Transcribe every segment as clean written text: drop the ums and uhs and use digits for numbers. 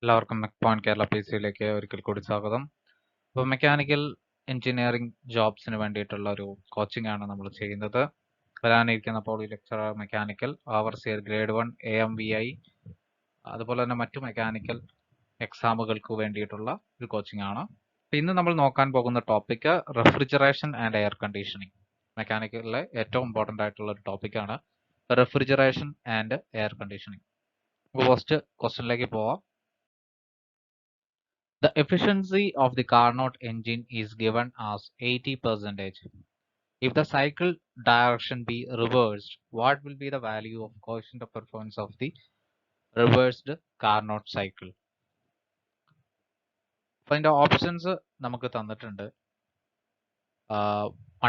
എല്ലാവർക്കും മെക്പോയിന്റ് കേരള PCയിലേക്ക് ഒരിക്കൽ കൂടി സ്വാഗതം. അപ്പോൾ മെക്കാനിക്കൽ എഞ്ചിനീയറിംഗ് ജോബ്സിന് വേണ്ടിയിട്ടുള്ള ഒരു കോച്ചിങ് ആണ് നമ്മൾ ചെയ്യുന്നത്. വരാനിരിക്കുന്ന poly lecturer mechanical overseer grade 1 AMVI അതുപോലെ തന്നെ മറ്റു മെക്കാനിക്കൽ എക്സാമുകൾക്ക് വേണ്ടിയിട്ടുള്ള ഒരു കോച്ചിങ് ആണ്. അപ്പോൾ ഇന്ന് നമ്മൾ നോക്കാൻ പോകുന്ന topic refrigeration and air conditioning. മെക്കാനിക്കലിലെ ഏറ്റവും ഇമ്പോർട്ടൻ്റ് ആയിട്ടുള്ള ഒരു ടോപ്പിക്കാണ് റെഫ്രിജറേഷൻ ആൻഡ് എയർ കണ്ടീഷനിങ്. അപ്പോൾ ഫസ്റ്റ് ക്വസ്റ്റ്യനിലേക്ക് പോവാം. The efficiency of the Carnot engine is given as 80%. If the cycle direction be reversed, what will be the value of coefficient of performance of the reversed Carnot cycle? അപ്പോൾ അതിൻ്റെ options നമുക്ക് തന്നിട്ടുണ്ട്.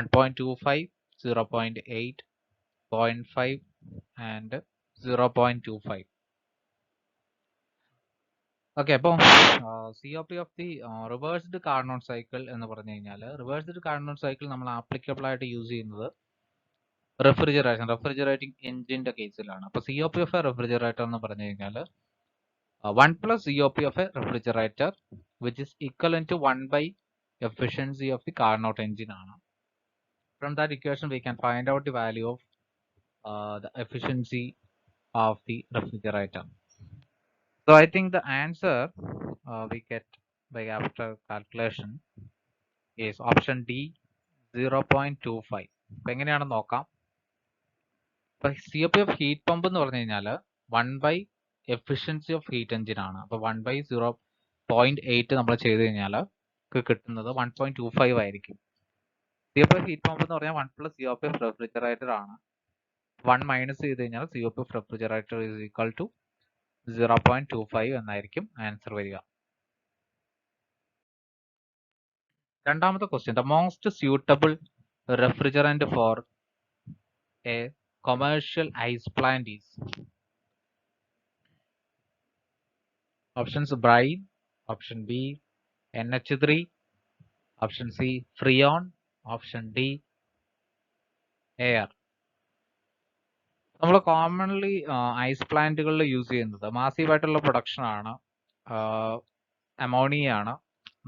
1.25, 0.8, 0.5 and 0.25. Okay, അപ്പോൾ COP of the reversed Carnot cycle എന്ന് പറഞ്ഞു കഴിഞ്ഞാൽ reversed Carnot cycle നമ്മൾ applicable ആയിട്ട് യൂസ് ചെയ്യുന്നത് റെഫ്രിജറേറ്റിംഗ് എഞ്ചിന്റെ കേസിലാണ്. അപ്പോൾ COP ഓഫ് എ റെഫ്രിജറേറ്റർ എന്ന് പറഞ്ഞു കഴിഞ്ഞാൽ 1 + COP of a refrigerator which is equivalent to 1 / efficiency of the Carnot engine ആണ്. From that equation we can find out the value of the efficiency of the refrigerator. So I think the answer we get by after calculation is option D, 0.25. അപ്പോൾ എങ്ങനെയാണെന്ന് നോക്കാം. ഇപ്പോൾ COP of heat pump എന്ന് പറഞ്ഞു കഴിഞ്ഞാൽ 1 / efficiency of heat engine ആണ്. അപ്പോൾ 1 / 0.8 നമ്മൾ ചെയ്ത് കഴിഞ്ഞാൽ കിട്ടുന്നത് 1.25 ആയിരിക്കും. COP ഓഫ് ഹീറ്റ് പമ്പ് എന്ന് പറഞ്ഞാൽ 1 + COP ഓഫ് റെഫ്രിജറേറ്റർ ആണ്. 1 മൈനസ് ചെയ്ത് കഴിഞ്ഞാൽ COP of refrigerator is equal to 0.25 എന്നായിരിക്കും ആൻസർ വരിക. രണ്ടാമത്തെ question, the most suitable refrigerant for a commercial ice plant is. Options brine, option b NH3, option c freon, option d air. നമ്മൾ commonly ice പ്ലാന്റുകളിൽ use ചെയ്യുന്നത് മാസീവായിട്ടുള്ള production ആണ്, ammonia ആണ്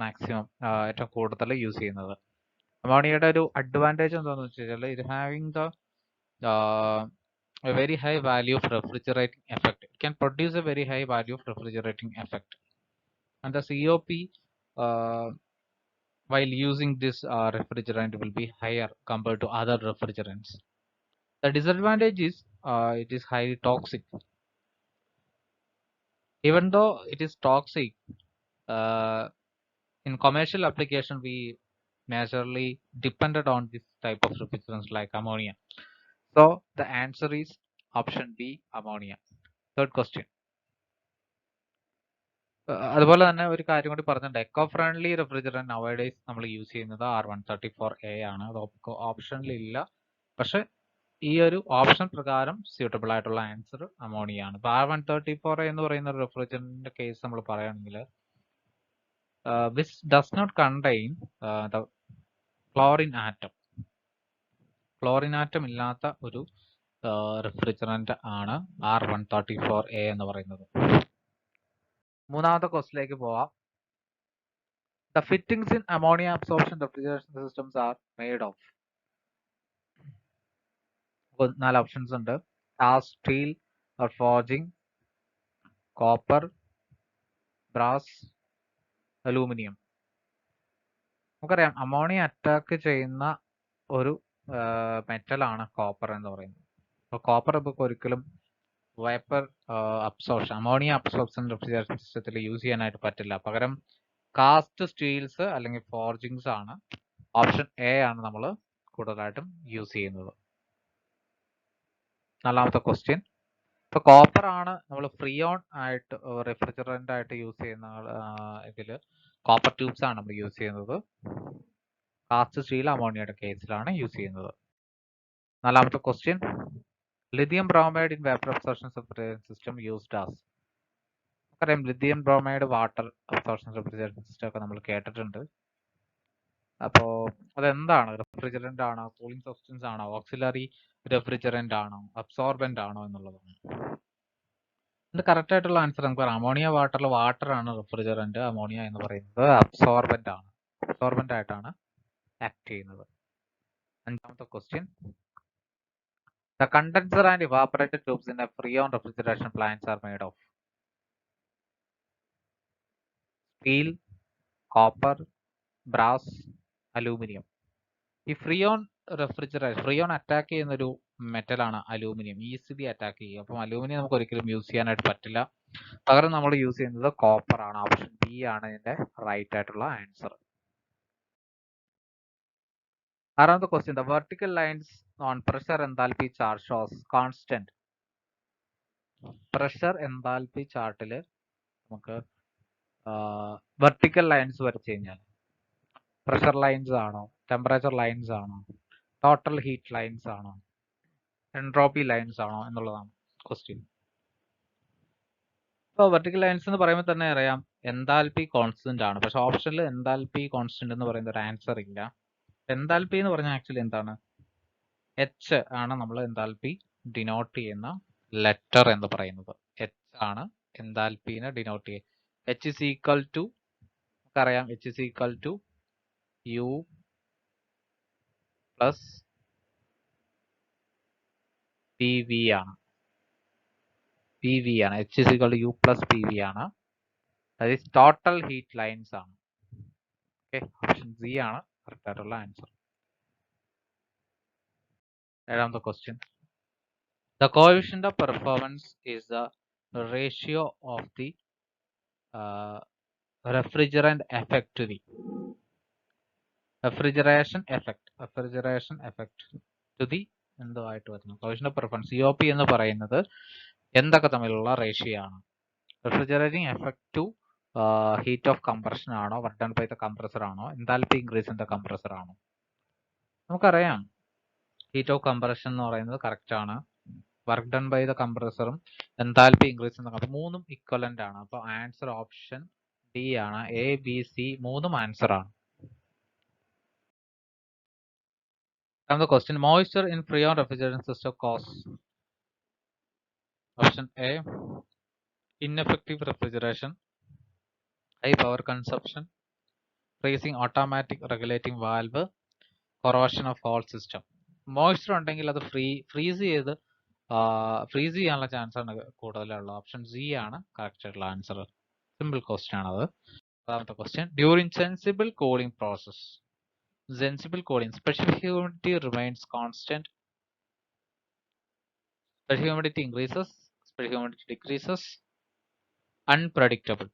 maximum ഏറ്റവും കൂടുതൽ യൂസ് ചെയ്യുന്നത്. അമോണിയയുടെ ഒരു അഡ്വാൻറ്റേജ് എന്താണെന്ന് വെച്ച് കഴിഞ്ഞാൽ ഇത് having the a very high value of refrigerating effect. It can produce a very high value of refrigerating effect, and the COP while using this refrigerant will be higher compared to other refrigerants. The disadvantage is it is highly toxic. Even though it is toxic, in commercial application we majorly depended on this type of refrigerants like ammonia. So the answer is option B, ammonia. Third question. അതുപോലെ തന്നെ ഒരു കാര്യം കൂടി പറഞ്ഞിട്ടുണ്ട്, eco friendly refrigerant nowadays നമ്മൾ use ചെയ്യുന്നത് R134A ആണ്. അത് ഓപ്ഷനിൽ ഇല്ല, പക്ഷെ ഈ ഒരു ഓപ്ഷൻ പ്രകാരം സ്യൂട്ടബിൾ ആയിട്ടുള്ള ആൻസർ അമോണിയ ആണ്. ഇപ്പോൾ R134A എന്ന് പറയുന്ന റെഫ്രിജറന്റിന്റെ കേസ് നമ്മൾ പറയുകയാണെങ്കിൽ which does not contain the chlorine atom. Chlorine atom ഇല്ലാത്ത ഒരു റെഫ്രിജറന്റ് ആണ് R134A എന്ന് പറയുന്നത്. മൂന്നാമത്തെ ക്വസ്റ്റിലേക്ക് പോവാം. The fittings in ammonia absorption refrigeration systems are made of. 4 options ഉണ്ട്. Cast steel or forging, copper, brass, aluminum. നമുക്കറിയാം അമോണിയ അറ്റാക്ക് ചെയ്യുന്ന ഒരു മെറ്റലാണ് കോപ്പർ എന്ന് പറയുന്നത്. അപ്പോൾ കോപ്പർ ഇപ്പോൾ ഒരിക്കലും vapour absorption, ammonia absorption refrigeration സിസ്റ്റത്തിൽ യൂസ് ചെയ്യാനായിട്ട് പറ്റില്ല. പകരം കാസ്റ്റ് സ്റ്റീൽസ് അല്ലെങ്കിൽ ഫോർജിങ്സ് ആണ്. ഓപ്ഷൻ എ ആണ് നമ്മൾ കൂടുതലായിട്ടും യൂസ് ചെയ്യുന്നത്. നാലാമത്തെ ക്വസ്റ്റ്യൻ, ഇപ്പോൾ കോപ്പർ ആണ് നമ്മൾ ഫ്രിയോൺ ആയിട്ട് റെഫ്രിജറന്റ് ആയിട്ട് യൂസ് ചെയ്യുന്ന ഇതിൽ കോപ്പർ ട്യൂബ്സ് ആണ് നമ്മൾ യൂസ് ചെയ്യുന്നത്. കാസ്റ്റ് സ്റ്റീൽ അമോണിയയുടെ കേസിലാണ് യൂസ് ചെയ്യുന്നത്. നാലാമത്തെ question, lithium bromide in vapour absorption refrigeration system used as. നമുക്കറിയാം lithium bromide water absorption refrigeration system ഒക്കെ നമ്മൾ കേട്ടിട്ടുണ്ട്. അപ്പോൾ അതെന്താണ്? റെഫ്രിജറന്റ് ആണോ, കൂളിംഗ് സബ്സ്റ്റൻസ് ആണോ, ഓക്സിലറി റെഫ്രിജറന്റ് ആണോ, അബ്സോർബന്റ് ആണോ എന്നുള്ളതാണ്. ഇത് കറക്റ്റ് ആയിട്ടുള്ള ആൻസർ നമുക്ക് പറയാം. അമോണിയ വാട്ടറിൽ വാട്ടർ ആണ് റെഫ്രിജറന്റ്. അമോണിയ എന്ന് പറയുന്നത് അബ്സോർബന്റ് ആണ്. അബ്സോർബന്റ് ആയിട്ടാണ് ആക്ട് ചെയ്യുന്നത്. അഞ്ചാമത്തെ question. The condenser and evaporator tubes in a freon refrigeration plants are made of steel, copper, brass, aluminum. ഈ ഫ്രിയോൺ അറ്റാക്ക് ചെയ്യുന്ന ഒരു മെറ്റലാണ് അലൂമിനിയം. ഈസിലി അറ്റാക്ക് ചെയ്യും. അപ്പം അലൂമിനിയം നമുക്ക് ഒരിക്കലും യൂസ് ചെയ്യാനായിട്ട് പറ്റില്ല. പകരം നമ്മൾ യൂസ് ചെയ്യുന്നത് കോപ്പർ ആണ്. ഓപ്ഷൻ ബി ആണ് ഇതിന്റെ റൈറ്റ് ആയിട്ടുള്ള ആൻസർ. ആറാമത്തെ question. The vertical lines on pressure enthalpy chart shows constant. Pressure enthalpy ചാർട്ടിൽ നമുക്ക് വെർട്ടിക്കൽ ലൈൻസ് വരച്ചു കഴിഞ്ഞാൽ പ്രഷർ ലൈൻസ് ആണോ, ടെമ്പറേച്ചർ ലൈൻസ് ആണോ, ടോട്ടൽ ഹീറ്റ് ലൈൻസ് ആണോ, എൻട്രോപ്പി ലൈൻസ് ആണോ എന്നുള്ളതാണ് ക്വസ്റ്റ്യൻ. ഇപ്പോൾ വെർട്ടിക്കൽ ലൈൻസ് എന്ന് പറയുമ്പോൾ തന്നെ അറിയാം എൻതാൽപി കോൺസ്റ്റന്റ് ആണ്. പക്ഷെ ഓപ്ഷനിൽ എൻതാൽപി കോൺസ്റ്റന്റ് എന്ന് പറയുന്ന ഒരു ആൻസർ ഇല്ല. എൻതാൽപി എന്ന് പറഞ്ഞാൽ ആക്ച്വലി എന്താണ്? എച്ച് ആണ് നമ്മൾ എൻതാൽപി ഡിനോട്ട് ചെയ്യുന്ന ലെറ്റർ എന്ന് പറയുന്നത്. എച്ച് ആണ് എൻതാൽപിനെ ഡിനോട്ട് ചെയ്യുക. എച്ച് ഇസ് ഈക്വൽ ടു നമുക്കറിയാം H is equal to U plus P V ആണ്. പി വി ആണ്. H is equal to U plus P V ആണ്. That is total heat lines ആണ്. ഓക്കെ, ഓപ്ഷൻ സി ആണ് correct ആയിട്ടുള്ള answer. ഏഴാമത്തെ question. The coefficient of performance is the ratio of the refrigerant effect to the refrigeration effect to the എന്തുമായിട്ട് വരുന്നു? Coefficient of performance COP എന്ന് പറയുന്നത് എന്തൊക്കെ തമ്മിലുള്ള റേഷ്യോ ആണ്? Refrigerating effect to heat of compression ആണോ, work done by the compressor ആണോ, enthalpy increase in the compressor ആണോ? നമുക്കറിയാം ഹീറ്റ് ഓഫ് കംപ്രഷൻ എന്ന് പറയുന്നത് കറക്റ്റ് ആണ്. വർക്ക് ഡൺ ബൈ ദ കംപ്രസറും enthalpy increase in the compressor മൂന്നും ഇക്വലന്റ് ആണ്. അപ്പോൾ ആൻസർ ഓപ്ഷൻ ഡി ആണ്. എ ബി സി മൂന്നും ആൻസർ ആണ്. The question. Moisture in freon refrigerant system cause option A ineffective refrigeration, high power consumption, freezing automatic regulating valve, corrosion of whole system. Moisture ഉണ്ടെങ്കിൽ അത് freeze ചെയ്യാനുള്ള chance ആണ് കൂടുതലുള്ള. Option C ആണ് correct ആയിട്ടുള്ള answer. Simple question ആണത്. അതാമത്തെ question. During sensible cooling process, specific humidity remains constant, specific humidity increases, specific humidity decreases, unpredictable.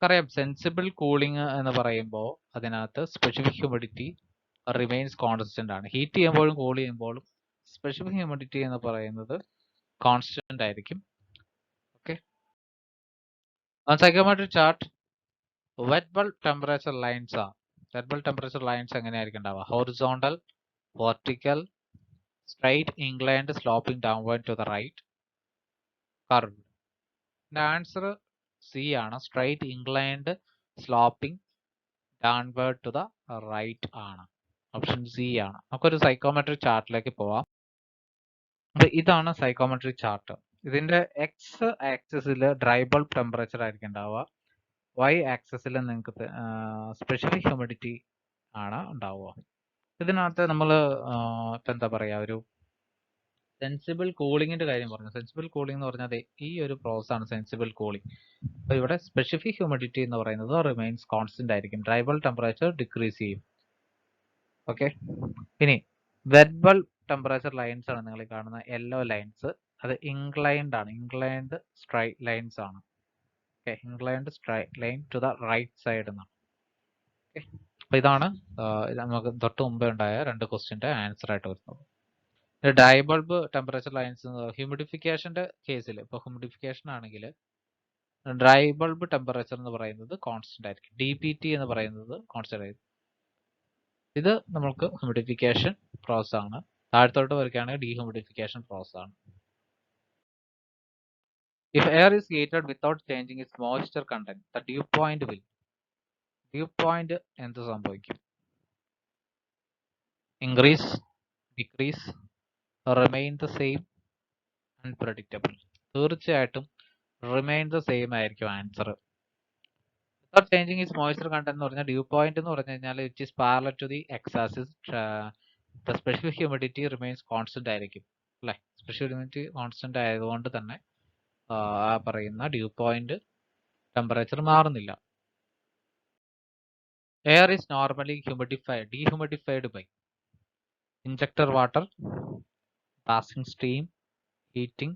അറിയാം സെൻസിബിൾ കൂളിംഗ് എന്ന് പറയുമ്പോൾ അതിനകത്ത് സ്പെസിഫിക് ഹ്യൂമിഡിറ്റി റിമെയിൻസ് കോൺസ്റ്റന്റ് ആണ്. ഹീറ്റ് ചെയ്യുമ്പോഴും കൂൾ ചെയ്യുമ്പോഴും സ്പെസിഫിക് ഹ്യൂമിഡിറ്റി എന്ന് പറയുന്നത് കോൺസ്റ്റന്റ് ആയിരിക്കും. Okay, psychometric chart. Wet bulb temperature lines ആണ്. വെറ്റ് ബൾബ് ടെമ്പറേച്ചർ ലൈൻസ് എങ്ങനെയായിരിക്കും ഉണ്ടാവുക? Horizontal, vertical, straight, inclined, sloping downward to the right, curved. The answer C ആണ്. Straight, inclined, sloping downward to the right ആണ്. Option C ആണ്. നമുക്കൊരു psychometric ചാർട്ടിലേക്ക് പോവാം. അപ്പൊ ഇതാണ് സൈക്കോമെട്രിക് ചാർട്ട്. ഇതിന്റെ എക്സ് ആക്സിസിൽ ഡ്രൈ ബൾബ് ടെമ്പറേച്ചർ ആയിരിക്കും ഉണ്ടാവുക. വൈ ആക്സിസിൽ നിങ്ങൾക്ക് സ്പെസിഫിക് ഹ്യൂമിഡിറ്റി ആണ് ഉണ്ടാവുക. ഇതിനകത്ത് നമ്മൾ ഇപ്പം എന്താ പറയുക, ഒരു സെൻസിബിൾ കൂളിങ്ങിന്റെ കാര്യം പറഞ്ഞു. സെൻസിബിൾ കൂളിംഗ് എന്ന് പറഞ്ഞാൽ ഈ ഒരു പ്രോസസ് ആണ് സെൻസിബിൾ കൂളിംഗ്. അപ്പൊ ഇവിടെ സ്പെസിഫിക് ഹ്യൂമിഡിറ്റി എന്ന് പറയുന്നത് റിമെയിൻസ് കോൺസ്റ്റന്റ് ആയിരിക്കും. ഡ്രൈ ബൾബ് ടെമ്പറേച്ചർ ഡിക്രീസ് ചെയ്യും. ഓക്കെ, ഇനി വെറ്റ് ബൾബ് ടെമ്പറേച്ചർ ലൈൻസ് ആണ് നിങ്ങൾ കാണുന്ന യെല്ലോ ലൈൻസ്. അത് ഇൻക്ലൈൻഡ് ആണ്. ഇൻക്ലൈൻഡ് സ്ട്രൈറ്റ് ലൈൻസ് ആണ്. Okay, inclined straight line to the right side എന്നാണ്. ഓക്കെ, അപ്പൊ ഇതാണ് നമുക്ക് തൊട്ട് മുമ്പേ ഉണ്ടായ രണ്ട് ക്വസ്റ്റ്യന്റെ ആൻസർ ആയിട്ട് വരുന്നത്. ഡ്രൈ ബൾബ് ടെമ്പറേച്ചർ ലൈൻസ് ഹ്യൂമിഡിഫിക്കേഷന്റെ കേസിൽ, ഇപ്പോൾ ഹ്യൂമിഡിഫിക്കേഷൻ ആണെങ്കിൽ ഡ്രൈ ബൾബ് ടെമ്പറേച്ചർ എന്ന് പറയുന്നത് കോൺസ്റ്റന്റ് ആയിരിക്കും. DPT എന്ന് പറയുന്നത് കോൺസ്റ്റന്റ് ആയിരിക്കും. ഇത് നമുക്ക് ഹ്യൂമിഡിഫിക്കേഷൻ പ്രോസസ് ആണ്. താഴത്തോട്ട് വരികയാണെങ്കിൽ ഡീഹ്യൂമിഡിഫിക്കേഷൻ പ്രോസസ് ആണ്. If air is heated without changing its moisture content, the dew point എന്ത് സംഭവിക്കും? Increase, decrease, remain the same, unpredictable. തീർച്ചയായിട്ടും റിമെയിൻ ദ സെയിം ആയിരിക്കും answer. Without changing is moisture content എന്ന് പറഞ്ഞാൽ ഡ്യൂ പോയിന്റ് എന്ന് പറഞ്ഞു കഴിഞ്ഞാൽ it is parallel to the x axis, the specific humidity remains constant ആയിരിക്കും അല്ലെ. സ്പെസിഫിക് ഹ്യൂമിഡിറ്റി കോൺസ്റ്റന്റ് ആയതുകൊണ്ട് തന്നെ ആ പറയുന്ന ഡ്യൂ പോയിന്റ് ടെമ്പറേച്ചർ മാറുന്നില്ല. Air is normally dehumidified by injector water, passing steam, heating,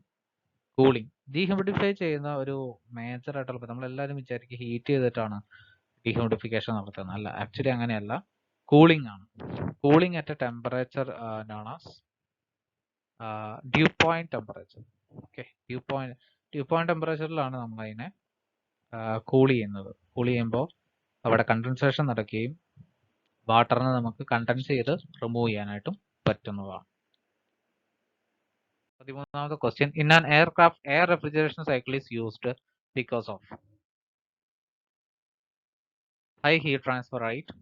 cooling. Dehumidify ചെയ്യുന്ന ഒരു മേജർ ആയിട്ടുള്ള നമ്മളെല്ലാവരും വിചാരിക്കും ഹീറ്റ് ചെയ്തിട്ടാണ് ഡീഹ്യൂമിഡിഫിക്കേഷൻ നടത്തുന്നത്. അല്ല, ആക്ച്വലി അങ്ങനെയല്ല, കൂളിംഗ് ആണ്. Cooling at a temperature known as dew point temperature. Okay, dew point ടെമ്പറേച്ചറിലാണ് നമ്മൾ അതിനെ കൂൾ ചെയ്യുന്നത്. കൂൾ ചെയ്യുമ്പോൾ അവിടെ കണ്ടൻസേഷൻ നടക്കുകയും വാട്ടറിനെ നമുക്ക് കണ്ടൻസ് ചെയ്ത് റിമൂവ് ചെയ്യാനായിട്ടും പറ്റുന്നതാണ്. 13ാമത്തെ question. In an aircraft air refrigeration cycle is used because of high heat transfer rate,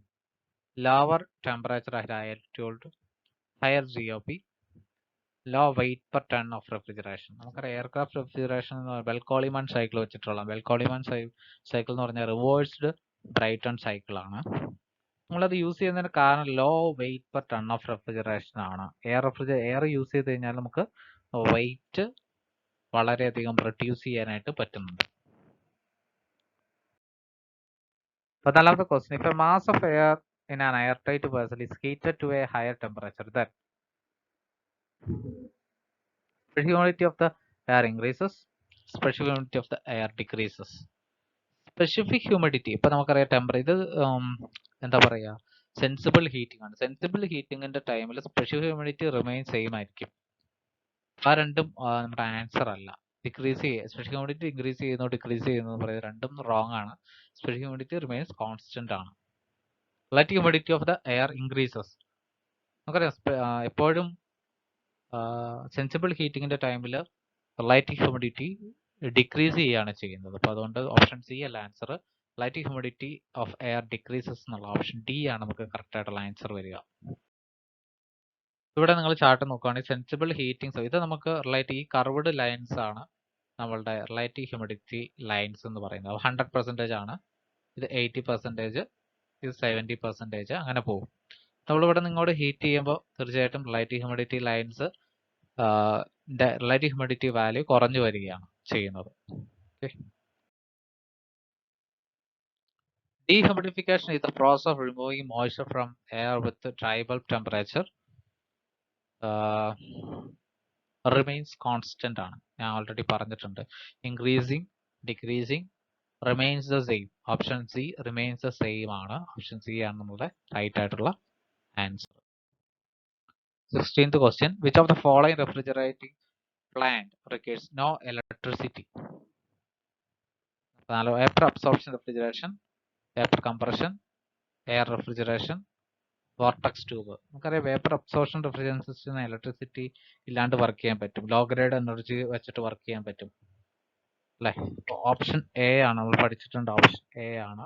lower temperature at altitude, higher GOP, low weight per ton of refrigeration. നമുക്കറിയാം aircraft refrigeration Bell Coleman cycle വെച്ചിട്ടുള്ള Bell Coleman cycle എന്ന് പറഞ്ഞാൽ reversed Brayton cycle ആണ്. നമ്മളത് use ചെയ്യുന്നതിന് കാരണം low weight per ton of refrigeration ആണ്. Air use ചെയ്ത് കഴിഞ്ഞാൽ നമുക്ക് വെയിറ്റ് വളരെയധികം റെഡ്യൂസ് ചെയ്യാനായിട്ട് പറ്റുന്നുണ്ട്. 14ാമത്തെ question. If a mass of air in an airtight vessel is heated to a higher temperature, then specific humidity of the air increases, specific humidity of the air decreases. Specific humidity ഇപ്പൊ നമുക്കറിയാം ഇത് എന്താ പറയാ, sensible heating ആണ്. Sensible ഹീറ്റിംഗിന്റെ ടൈമിൽ specific humidity remain same ആയിരിക്കും. ആ രണ്ടും നമ്മുടെ ആൻസർ അല്ല. ഡിക്രീസ് ചെയ്യുക, സ്പെസിഫിക് ഹ്യൂമിഡിറ്റി ഇൻക്രീസ് ചെയ്യുന്നു ഡിക്രീസ് ചെയ്യുന്നു എന്ന് പറയുന്നത് രണ്ടും റോങ് ആണ്. സ്പെസിഫിക് ഹ്യൂമിഡിറ്റി റിമെയിൻസ് കോൺസ്റ്റന്റ് ആണ്. Relative humidity of the air increases. നമുക്കറിയാം എപ്പോഴും സെൻസിബിൾ ഹീറ്റിംഗിന്റെ ടൈമിൽ റിലേറ്റീവ് ഹ്യൂമിഡിറ്റി ഡിക്രീസ് ചെയ്യുകയാണ് ചെയ്യുന്നത്. അപ്പോൾ അതുകൊണ്ട് ഓപ്ഷൻ സി അല്ല answer. Relative humidity of air decreases എന്നുള്ള ഓപ്ഷൻ ഡി ആണ് നമുക്ക് കറക്റ്റ് ആയിട്ടുള്ള ആൻസർ വരിക. ഇവിടെ നിങ്ങൾ ചാർട്ട് നോക്കുകയാണെങ്കിൽ സെൻസിബിൾ ഹീറ്റിംഗ് ഇത് നമുക്ക് ഈ കർവ്ഡ് ലൈൻസ് ആണ് നമ്മളുടെ റിലേറ്റീവ് ഹ്യൂമിഡിറ്റി ലൈൻസ് എന്ന് പറയുന്നത്. 100% ആണ്, ഇത് 80%, ഇത് 70%, അങ്ങനെ പോകും. നമ്മളിവിടെ നിങ്ങളോട് ഹീറ്റ് ചെയ്യുമ്പോൾ തീർച്ചയായിട്ടും relative humidity lines relative humidity value കുറഞ്ഞു വരികയാണ് ചെയ്യുന്നത്. Dehumidification is the process of removing moisture from air with dry bulb temperature. Remains constant ആണ്, ഞാൻ ഓൾറെഡി പറഞ്ഞിട്ടുണ്ട്. Increasing decreasing remains the same. Option C remains the same ആണ്. Option C ആണ് നമ്മുടെ right ആയിട്ടുള്ള answer. 16th question. Which of the following refrigerating plant requires no electricity? Vapor absorption refrigeration, vapor compression, air refrigeration, vortex tube. നമുക്കറിയാം vapour absorption refrigeration സിസ്റ്റത്തിന് electricity ഇല്ലാണ്ട് work ചെയ്യാൻ പറ്റും, law grade energy വെച്ചിട്ട് work ചെയ്യാൻ പറ്റും അല്ലേ. ഓപ്ഷൻ എ ആണ് നമ്മൾ പഠിച്ചിട്ടുണ്ട്. ഓപ്ഷൻ എ ആണ്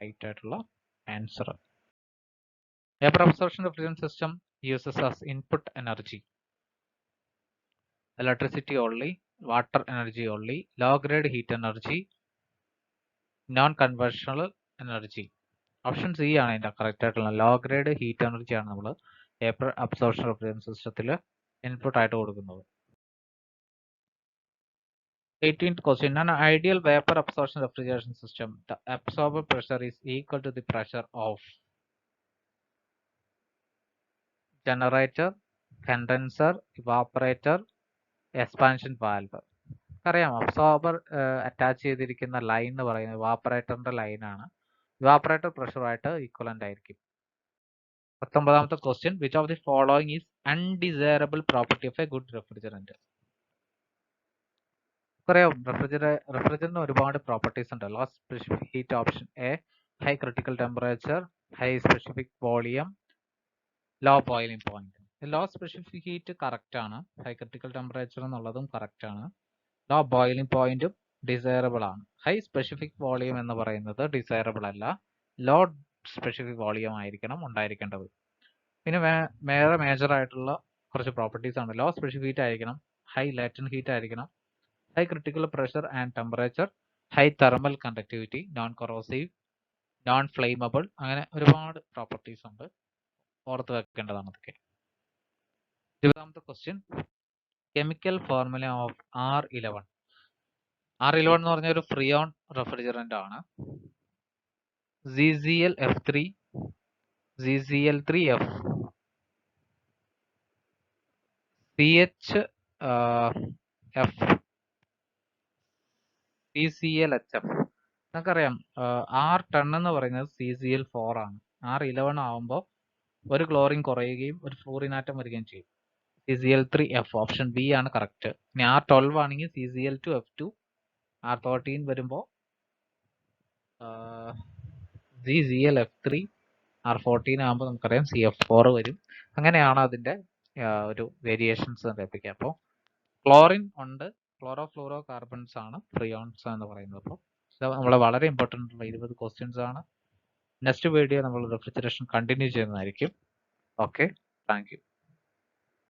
റൈറ്റ് ആയിട്ടുള്ള answer. Vapour absorption refrigeration system uses as input energy electricity only, water energy only, low grade heat energy, non conventional energy. Option C ആണ് അതിന്റെ കറക്റ്റ് ആയിട്ടുള്ള ലോ ഗ്രേഡ് ഹീറ്റ് എനർജി ആണ് നമ്മൾ vapour absorption refrigeration സിസ്റ്റത്തിൽ input ആയിട്ട് കൊടുക്കുന്നത്. 18th question. In an ideal vapor absorption refrigeration system, the absorber pressure is equal to the pressure of generator, condenser, evaporator, expansion valve. അറിയാം absorber attach ചെയ്തിരിക്കുന്ന line എന്ന് പറയുന്നത് ഇവാപ്പറേറ്ററിന്റെ ലൈനാണ്. ഇവാപ്പറേറ്റർ പ്രഷറുമായിട്ട് ഈക്വലന്റ് ആയിരിക്കും. 19ാമത്തെ question. Which of the following is undesirable property of a good refrigerant? അറിയാം റെഫ്രിജറന്റിന് ഒരുപാട് പ്രോപ്പർട്ടീസ് ഉണ്ട്. Low specific heat option A, high critical temperature, high specific volume, low boiling point. Low specific heat correct ആണ്, high critical temperature എന്നുള്ളതും correct ആണ്, low boiling പോയിന്റും desirable ആണ്. High specific volume എന്ന് പറയുന്നത് ഡിസൈറബിൾ അല്ല, ലോ സ്പെസിഫിക് വോളിയം ആയിരിക്കണം ഉണ്ടായിരിക്കേണ്ടത്. പിന്നെ വേറെ മേജർ ആയിട്ടുള്ള കുറച്ച് പ്രോപ്പർട്ടീസ് ആണ്. ലോ സ്പെസിഫിക് ഹീറ്റ് ആയിരിക്കണം, ഹൈ ലാറ്റന്റ് ഹീറ്റ് ആയിരിക്കണം, high critical pressure and temperature, high thermal conductivity, non corrosive, non flammable, അങ്ങനെ ഒരുപാട് പ്രോപ്പർട്ടീസ് ഉണ്ട്. ഓർത്ത് വെക്കേണ്ടതാണ് അതൊക്കെ. 20ാമത്തെ question, chemical formula of R11. R11 എന്ന് പറഞ്ഞ ഒരു ഫ്രിയോൺ റെഫ്രിജറന്റ് ആണ്. ZClF3, ZCl3F, CHF, CClHF. നമുക്കറിയാം R10 എന്ന് പറയുന്നത് CCl4 ആണ്. R11 ആവുമ്പോൾ ഒരു ക്ലോറിൻ കുറയുകയും ഒരു ഫ്ലൂറിൻ ആറ്റം വരികയും ചെയ്യും. CCl3F, ഓപ്ഷൻ ബി ആണ് കറക്റ്റ്. ഇനി R12 ആണെങ്കിൽ CCl2F2, R13 വരുമ്പോൾ ZClF3, R14 ആകുമ്പോൾ നമുക്കറിയാം CF4 വരും. അങ്ങനെയാണ് അതിന്റെ ഒരു വേരിയേഷൻസ് ലഭിക്കുക. അപ്പോൾ ക്ലോറിൻ ഉണ്ട്, ക്ലോറോ ഫ്ലൂറോ കാർബൺസ് ആണ് ഫ്രിയോൺസ് എന്ന് പറയുന്നത്. അപ്പോൾ ഇത് നമ്മളെ വളരെ ഇമ്പോർട്ടൻ്റ് ഉള്ള 20 ക്വസ്റ്റ്യൻസ് ആണ്. നെക്സ്റ്റ് വീഡിയോ നമ്മൾ റെഫ്രിജറേഷൻ കണ്ടിന്യൂ ചെയ്യുന്നതായിരിക്കും. Okay, thank you.